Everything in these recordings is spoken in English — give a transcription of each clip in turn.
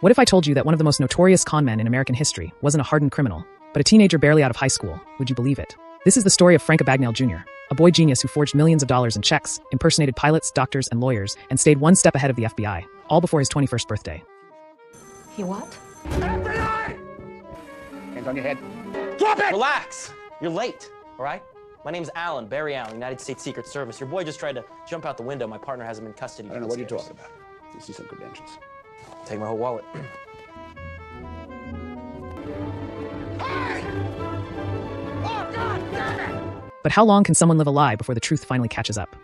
What if I told you that one of the most notorious con men in American history wasn't a hardened criminal, but a teenager barely out of high school? Would you believe it? This is the story of Frank Abagnale Jr., a boy genius who forged millions of dollars in checks, impersonated pilots, doctors, and lawyers, and stayed one step ahead of the FBI, all before his 21st birthday. He what? FBI! Hands on your head. Drop it! Relax. You're late, all right? My name's Alan, Barry Allen, United States Secret Service. Your boy just tried to jump out the window. My partner has him in custody. I don't know what you're talking about. You see some credentials. Take my whole wallet. Hey! Oh, God damn it! But how long can someone live a lie before the truth finally catches up?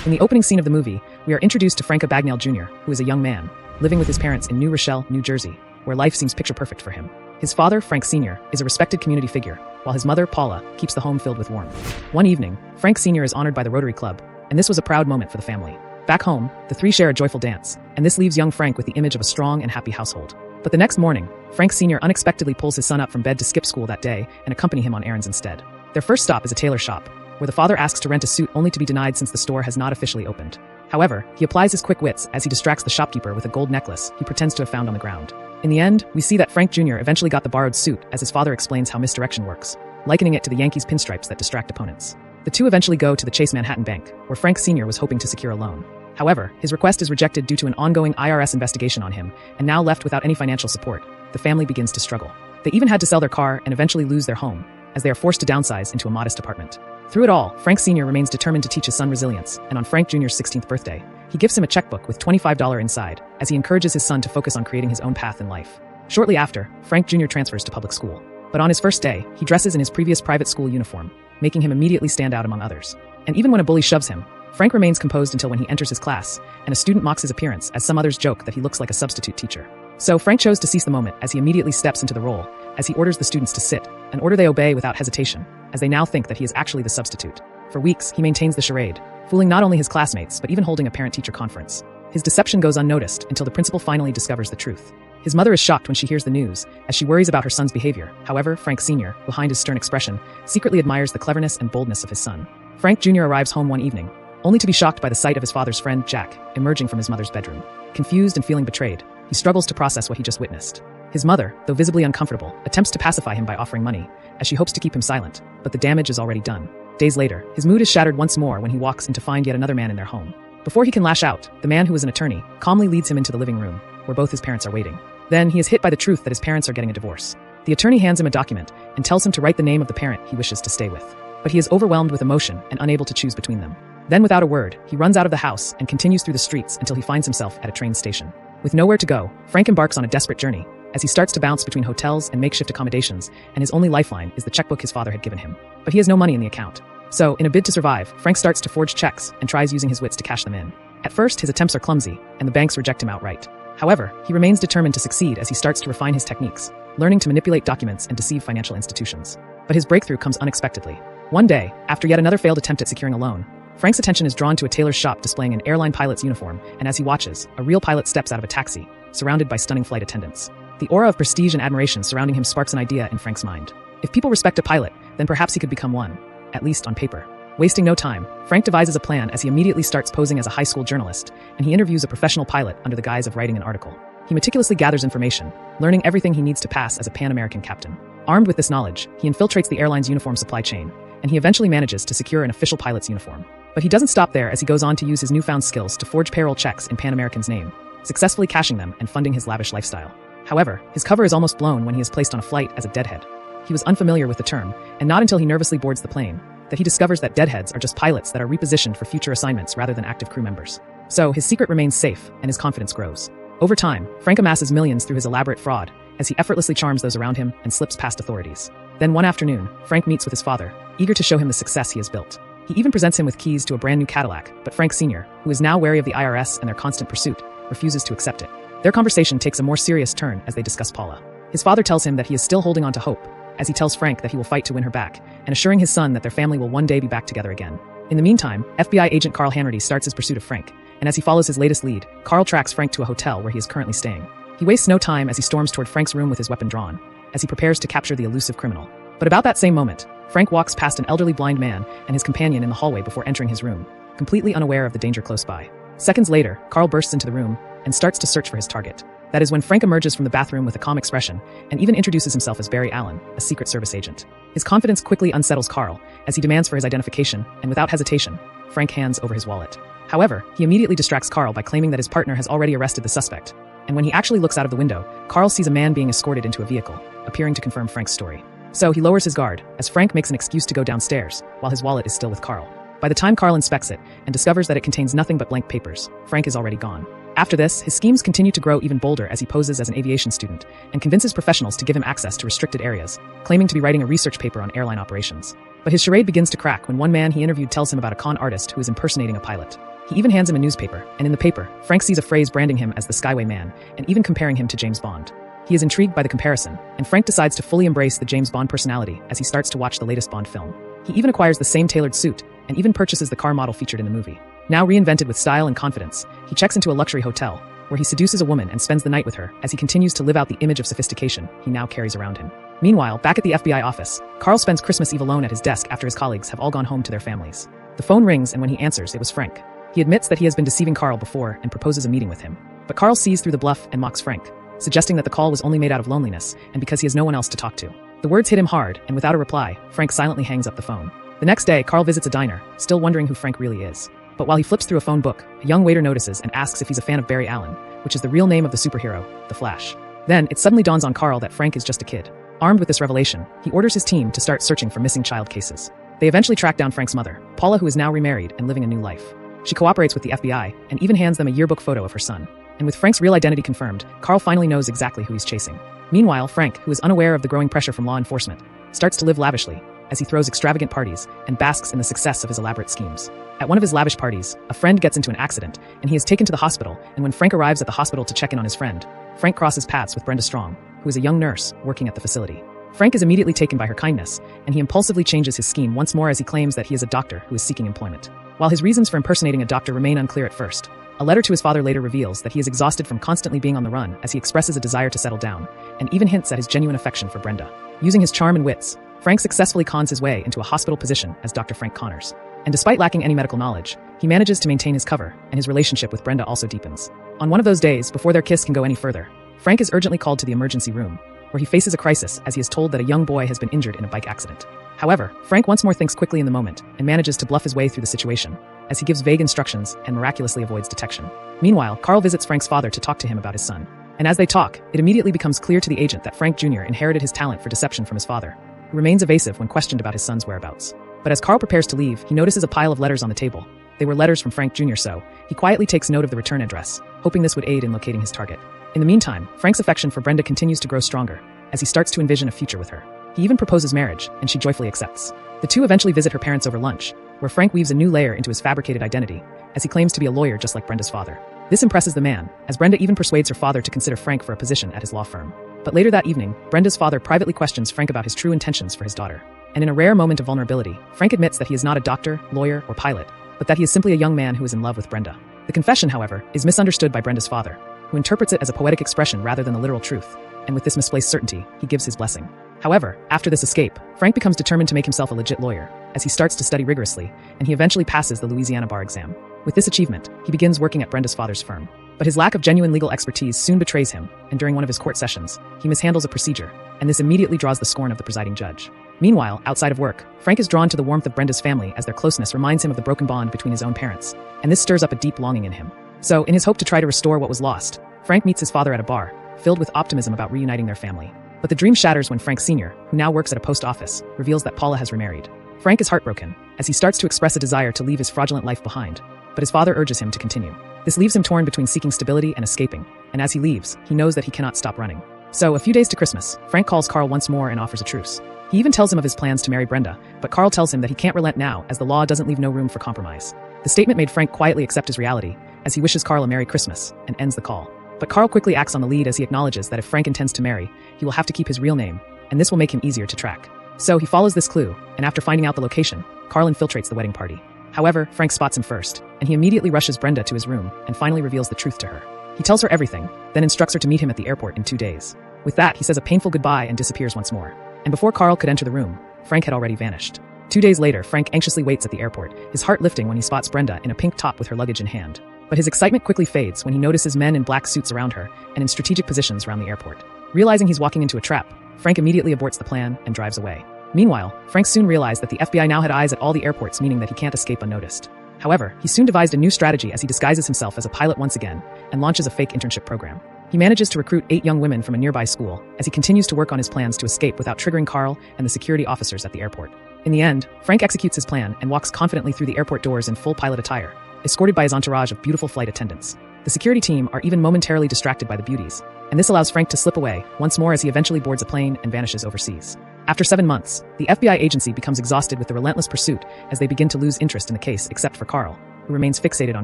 In the opening scene of the movie, we are introduced to Frank Abagnale Jr., who is a young man, living with his parents in New Rochelle, New Jersey, where life seems picture perfect for him. His father, Frank Sr., is a respected community figure, while his mother, Paula, keeps the home filled with warmth. One evening, Frank Sr. is honored by the Rotary Club, and this was a proud moment for the family. Back home, the three share a joyful dance, and this leaves young Frank with the image of a strong and happy household. But the next morning, Frank Sr. unexpectedly pulls his son up from bed to skip school that day and accompany him on errands instead. Their first stop is a tailor shop, where the father asks to rent a suit only to be denied since the store has not officially opened. However, he applies his quick wits as he distracts the shopkeeper with a gold necklace he pretends to have found on the ground. In the end, we see that Frank Jr. eventually got the borrowed suit as his father explains how misdirection works, likening it to the Yankees pinstripes that distract opponents. The two eventually go to the Chase Manhattan Bank, where Frank Sr. was hoping to secure a loan. However, his request is rejected due to an ongoing IRS investigation on him, and now left without any financial support, the family begins to struggle. They even had to sell their car and eventually lose their home, as they are forced to downsize into a modest apartment. Through it all, Frank Sr. remains determined to teach his son resilience, and on Frank Jr.'s 16th birthday, he gives him a checkbook with $25 inside, as he encourages his son to focus on creating his own path in life. Shortly after, Frank Jr. transfers to public school. But on his first day, he dresses in his previous private school uniform, making him immediately stand out among others. And even when a bully shoves him, Frank remains composed until when he enters his class, and a student mocks his appearance as some others joke that he looks like a substitute teacher. So Frank chose to seize the moment as he immediately steps into the role, as he orders the students to sit, an order they obey without hesitation, as they now think that he is actually the substitute. For weeks, he maintains the charade, fooling not only his classmates but even holding a parent-teacher conference. His deception goes unnoticed until the principal finally discovers the truth. His mother is shocked when she hears the news, as she worries about her son's behavior. However, Frank Sr., behind his stern expression, secretly admires the cleverness and boldness of his son. Frank Jr. arrives home one evening, only to be shocked by the sight of his father's friend, Jack, emerging from his mother's bedroom. Confused and feeling betrayed, he struggles to process what he just witnessed. His mother, though visibly uncomfortable, attempts to pacify him by offering money, as she hopes to keep him silent, but the damage is already done. Days later, his mood is shattered once more when he walks in to find yet another man in their home. Before he can lash out, the man who is an attorney calmly leads him into the living room, where both his parents are waiting. Then he is hit by the truth that his parents are getting a divorce. The attorney hands him a document and tells him to write the name of the parent he wishes to stay with. But he is overwhelmed with emotion and unable to choose between them. Then without a word, he runs out of the house and continues through the streets until he finds himself at a train station. With nowhere to go, Frank embarks on a desperate journey, as he starts to bounce between hotels and makeshift accommodations, and his only lifeline is the checkbook his father had given him. But he has no money in the account. So, in a bid to survive, Frank starts to forge checks and tries using his wits to cash them in. At first, his attempts are clumsy, and the banks reject him outright. However, he remains determined to succeed as he starts to refine his techniques, learning to manipulate documents and deceive financial institutions. But his breakthrough comes unexpectedly. One day, after yet another failed attempt at securing a loan, Frank's attention is drawn to a tailor's shop displaying an airline pilot's uniform, and as he watches, a real pilot steps out of a taxi, surrounded by stunning flight attendants. The aura of prestige and admiration surrounding him sparks an idea in Frank's mind. If people respect a pilot, then perhaps he could become one, at least on paper. Wasting no time, Frank devises a plan as he immediately starts posing as a high school journalist, and he interviews a professional pilot under the guise of writing an article. He meticulously gathers information, learning everything he needs to pass as a Pan-American captain. Armed with this knowledge, he infiltrates the airline's uniform supply chain, and he eventually manages to secure an official pilot's uniform. But he doesn't stop there as he goes on to use his newfound skills to forge payroll checks in Pan American's name, successfully cashing them and funding his lavish lifestyle. However, his cover is almost blown when he is placed on a flight as a deadhead. He was unfamiliar with the term, and not until he nervously boards the plane, that he discovers that deadheads are just pilots that are repositioned for future assignments rather than active crew members. So, his secret remains safe, and his confidence grows. Over time, Frank amasses millions through his elaborate fraud, as he effortlessly charms those around him and slips past authorities. Then one afternoon, Frank meets with his father, eager to show him the success he has built. He even presents him with keys to a brand new Cadillac, but Frank Sr., who is now wary of the IRS and their constant pursuit, refuses to accept it. Their conversation takes a more serious turn as they discuss Paula. His father tells him that he is still holding on to hope, as he tells Frank that he will fight to win her back, and assuring his son that their family will one day be back together again. In the meantime, FBI agent Carl Hanratty starts his pursuit of Frank, and as he follows his latest lead, Carl tracks Frank to a hotel where he is currently staying. He wastes no time as he storms toward Frank's room with his weapon drawn, as he prepares to capture the elusive criminal. But about that same moment, Frank walks past an elderly blind man and his companion in the hallway before entering his room, completely unaware of the danger close by. Seconds later, Carl bursts into the room, and starts to search for his target. That is when Frank emerges from the bathroom with a calm expression and even introduces himself as Barry Allen, a Secret Service agent. His confidence quickly unsettles Carl as he demands for his identification, and without hesitation, Frank hands over his wallet. However, he immediately distracts Carl by claiming that his partner has already arrested the suspect. And when he actually looks out of the window, Carl sees a man being escorted into a vehicle, appearing to confirm Frank's story. So he lowers his guard as Frank makes an excuse to go downstairs, while his wallet is still with Carl. By the time Carl inspects it and discovers that it contains nothing but blank papers, Frank is already gone. After this, his schemes continue to grow even bolder as he poses as an aviation student and convinces professionals to give him access to restricted areas, claiming to be writing a research paper on airline operations. But his charade begins to crack when one man he interviewed tells him about a con artist who is impersonating a pilot. He even hands him a newspaper, and in the paper, Frank sees a phrase branding him as the Skyway Man and even comparing him to James Bond. He is intrigued by the comparison, and Frank decides to fully embrace the James Bond personality as he starts to watch the latest Bond film. He even acquires the same tailored suit and even purchases the car model featured in the movie. Now reinvented with style and confidence, he checks into a luxury hotel, where he seduces a woman and spends the night with her as he continues to live out the image of sophistication he now carries around him. Meanwhile, back at the FBI office, Carl spends Christmas Eve alone at his desk after his colleagues have all gone home to their families. The phone rings, and when he answers, it was Frank. He admits that he has been deceiving Carl before and proposes a meeting with him. But Carl sees through the bluff and mocks Frank, suggesting that the call was only made out of loneliness and because he has no one else to talk to. The words hit him hard, and without a reply, Frank silently hangs up the phone. The next day, Carl visits a diner, still wondering who Frank really is. But while he flips through a phone book, a young waiter notices and asks if he's a fan of Barry Allen, which is the real name of the superhero, The Flash. Then, it suddenly dawns on Carl that Frank is just a kid. Armed with this revelation, he orders his team to start searching for missing child cases. They eventually track down Frank's mother, Paula, who is now remarried and living a new life. She cooperates with the FBI and even hands them a yearbook photo of her son. And with Frank's real identity confirmed, Carl finally knows exactly who he's chasing. Meanwhile, Frank, who is unaware of the growing pressure from law enforcement, starts to live lavishly as he throws extravagant parties and basks in the success of his elaborate schemes. At one of his lavish parties, a friend gets into an accident, and he is taken to the hospital, and when Frank arrives at the hospital to check in on his friend, Frank crosses paths with Brenda Strong, who is a young nurse working at the facility. Frank is immediately taken by her kindness, and he impulsively changes his scheme once more as he claims that he is a doctor who is seeking employment. While his reasons for impersonating a doctor remain unclear at first, a letter to his father later reveals that he is exhausted from constantly being on the run as he expresses a desire to settle down, and even hints at his genuine affection for Brenda. Using his charm and wits, Frank successfully cons his way into a hospital position as Dr. Frank Connors. And despite lacking any medical knowledge, he manages to maintain his cover, and his relationship with Brenda also deepens. On one of those days, before their kiss can go any further, Frank is urgently called to the emergency room, where he faces a crisis as he is told that a young boy has been injured in a bike accident. However, Frank once more thinks quickly in the moment and manages to bluff his way through the situation, as he gives vague instructions and miraculously avoids detection. Meanwhile, Carl visits Frank's father to talk to him about his son. And as they talk, it immediately becomes clear to the agent that Frank Jr. inherited his talent for deception from his father, who remains evasive when questioned about his son's whereabouts. But as Carl prepares to leave, he notices a pile of letters on the table. They were letters from Frank Jr., so he quietly takes note of the return address, hoping this would aid in locating his target. In the meantime, Frank's affection for Brenda continues to grow stronger, as he starts to envision a future with her. He even proposes marriage, and she joyfully accepts. The two eventually visit her parents over lunch, where Frank weaves a new layer into his fabricated identity, as he claims to be a lawyer just like Brenda's father. This impresses the man, as Brenda even persuades her father to consider Frank for a position at his law firm. But later that evening, Brenda's father privately questions Frank about his true intentions for his daughter. And in a rare moment of vulnerability, Frank admits that he is not a doctor, lawyer, or pilot, but that he is simply a young man who is in love with Brenda. The confession, however, is misunderstood by Brenda's father, who interprets it as a poetic expression rather than the literal truth, and with this misplaced certainty, he gives his blessing. However, after this escape, Frank becomes determined to make himself a legit lawyer, as he starts to study rigorously, and he eventually passes the Louisiana bar exam. With this achievement, he begins working at Brenda's father's firm. But his lack of genuine legal expertise soon betrays him, and during one of his court sessions, he mishandles a procedure, and this immediately draws the scorn of the presiding judge. Meanwhile, outside of work, Frank is drawn to the warmth of Brenda's family as their closeness reminds him of the broken bond between his own parents, and this stirs up a deep longing in him. So, in his hope to try to restore what was lost, Frank meets his father at a bar, filled with optimism about reuniting their family. But the dream shatters when Frank Sr., who now works at a post office, reveals that Paula has remarried. Frank is heartbroken, as he starts to express a desire to leave his fraudulent life behind, but his father urges him to continue. This leaves him torn between seeking stability and escaping, and as he leaves, he knows that he cannot stop running. So, a few days to Christmas, Frank calls Carl once more and offers a truce. He even tells him of his plans to marry Brenda, but Carl tells him that he can't relent now as the law doesn't leave no room for compromise. The statement made Frank quietly accept his reality, as he wishes Carl a Merry Christmas, and ends the call. But Carl quickly acts on the lead as he acknowledges that if Frank intends to marry, he will have to keep his real name, and this will make him easier to track. So he follows this clue, and after finding out the location, Carl infiltrates the wedding party. However, Frank spots him first, and he immediately rushes Brenda to his room and finally reveals the truth to her. He tells her everything, then instructs her to meet him at the airport in 2 days. With that, he says a painful goodbye and disappears once more. And before Carl could enter the room, Frank had already vanished. 2 days later, Frank anxiously waits at the airport, his heart lifting when he spots Brenda in a pink top with her luggage in hand. But his excitement quickly fades when he notices men in black suits around her and in strategic positions around the airport. Realizing he's walking into a trap, Frank immediately aborts the plan and drives away. Meanwhile, Frank soon realized that the FBI now had eyes at all the airports, meaning that he can't escape unnoticed. However, he soon devised a new strategy as he disguises himself as a pilot once again and launches a fake internship program. He manages to recruit 8 young women from a nearby school as he continues to work on his plans to escape without triggering Carl and the security officers at the airport. In the end, Frank executes his plan and walks confidently through the airport doors in full pilot attire, escorted by his entourage of beautiful flight attendants. The security team are even momentarily distracted by the beauties, and this allows Frank to slip away once more as he eventually boards a plane and vanishes overseas. After 7 months, the FBI agency becomes exhausted with the relentless pursuit as they begin to lose interest in the case except for Carl, who remains fixated on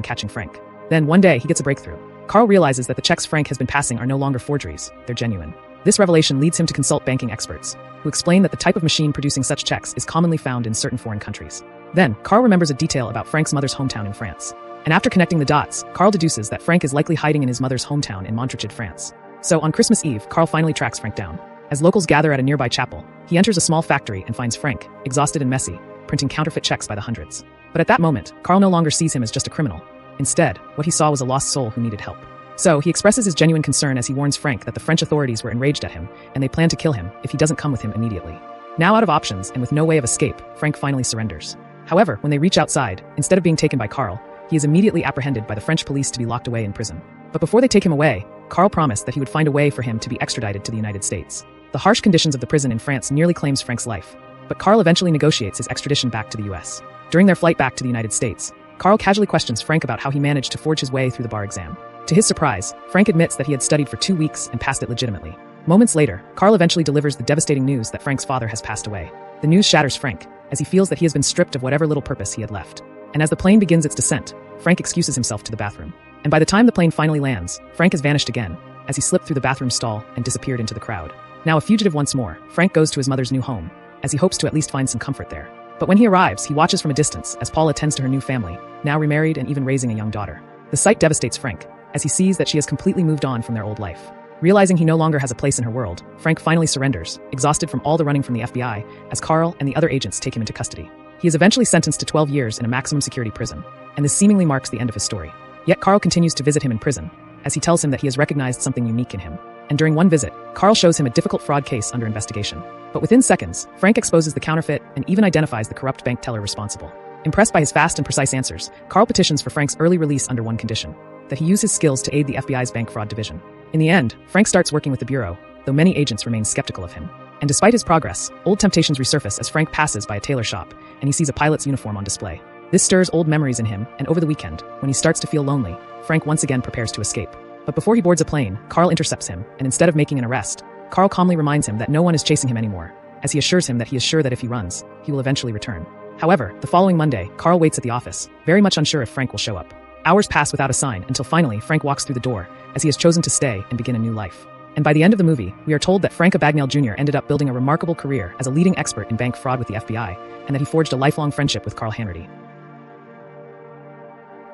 catching Frank. Then one day, he gets a breakthrough. Carl realizes that the checks Frank has been passing are no longer forgeries, they're genuine. This revelation leads him to consult banking experts, who explain that the type of machine producing such checks is commonly found in certain foreign countries. Then, Carl remembers a detail about Frank's mother's hometown in France. And after connecting the dots, Carl deduces that Frank is likely hiding in his mother's hometown in Montrachet, France. So, on Christmas Eve, Carl finally tracks Frank down. As locals gather at a nearby chapel, he enters a small factory and finds Frank, exhausted and messy, printing counterfeit checks by the hundreds. But at that moment, Carl no longer sees him as just a criminal. Instead, what he saw was a lost soul who needed help. So, he expresses his genuine concern as he warns Frank that the French authorities were enraged at him, and they plan to kill him if he doesn't come with him immediately. Now out of options and with no way of escape, Frank finally surrenders. However, when they reach outside, instead of being taken by Carl, he is immediately apprehended by the French police to be locked away in prison. But before they take him away, Carl promised that he would find a way for him to be extradited to the United States. The harsh conditions of the prison in France nearly claims Frank's life, but Carl eventually negotiates his extradition back to the US. During their flight back to the United States, Carl casually questions Frank about how he managed to forge his way through the bar exam. To his surprise, Frank admits that he had studied for 2 weeks and passed it legitimately. Moments later, Carl eventually delivers the devastating news that Frank's father has passed away. The news shatters Frank, as he feels that he has been stripped of whatever little purpose he had left. And as the plane begins its descent, Frank excuses himself to the bathroom. And by the time the plane finally lands, Frank has vanished again, as he slipped through the bathroom stall and disappeared into the crowd. Now a fugitive once more, Frank goes to his mother's new home, as he hopes to at least find some comfort there. But when he arrives, he watches from a distance as Paula tends to her new family, now remarried and even raising a young daughter. The sight devastates Frank, as he sees that she has completely moved on from their old life. Realizing he no longer has a place in her world, Frank finally surrenders, exhausted from all the running from the FBI, as Carl and the other agents take him into custody. He is eventually sentenced to 12 years in a maximum security prison, and this seemingly marks the end of his story. Yet Carl continues to visit him in prison, as he tells him that he has recognized something unique in him. And during one visit, Carl shows him a difficult fraud case under investigation. But within seconds, Frank exposes the counterfeit and even identifies the corrupt bank teller responsible. Impressed by his fast and precise answers, Carl petitions for Frank's early release under one condition: that he use his skills to aid the FBI's bank fraud division. In the end, Frank starts working with the Bureau, though many agents remain skeptical of him. And despite his progress, old temptations resurface as Frank passes by a tailor shop, and he sees a pilot's uniform on display. This stirs old memories in him, and over the weekend, when he starts to feel lonely, Frank once again prepares to escape. But before he boards a plane, Carl intercepts him, and instead of making an arrest, Carl calmly reminds him that no one is chasing him anymore, as he assures him that he is sure that if he runs, he will eventually return. However, the following Monday, Carl waits at the office, very much unsure if Frank will show up. Hours pass without a sign until finally Frank walks through the door, as he has chosen to stay and begin a new life. And by the end of the movie, we are told that Frank Abagnale Jr. ended up building a remarkable career as a leading expert in bank fraud with the FBI, and that he forged a lifelong friendship with Carl Hanratty.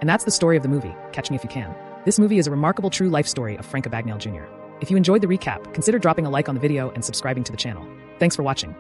And that's the story of the movie, Catch Me If You Can. This movie is a remarkable true life story of Frank Abagnale Jr. If you enjoyed the recap, consider dropping a like on the video and subscribing to the channel. Thanks for watching.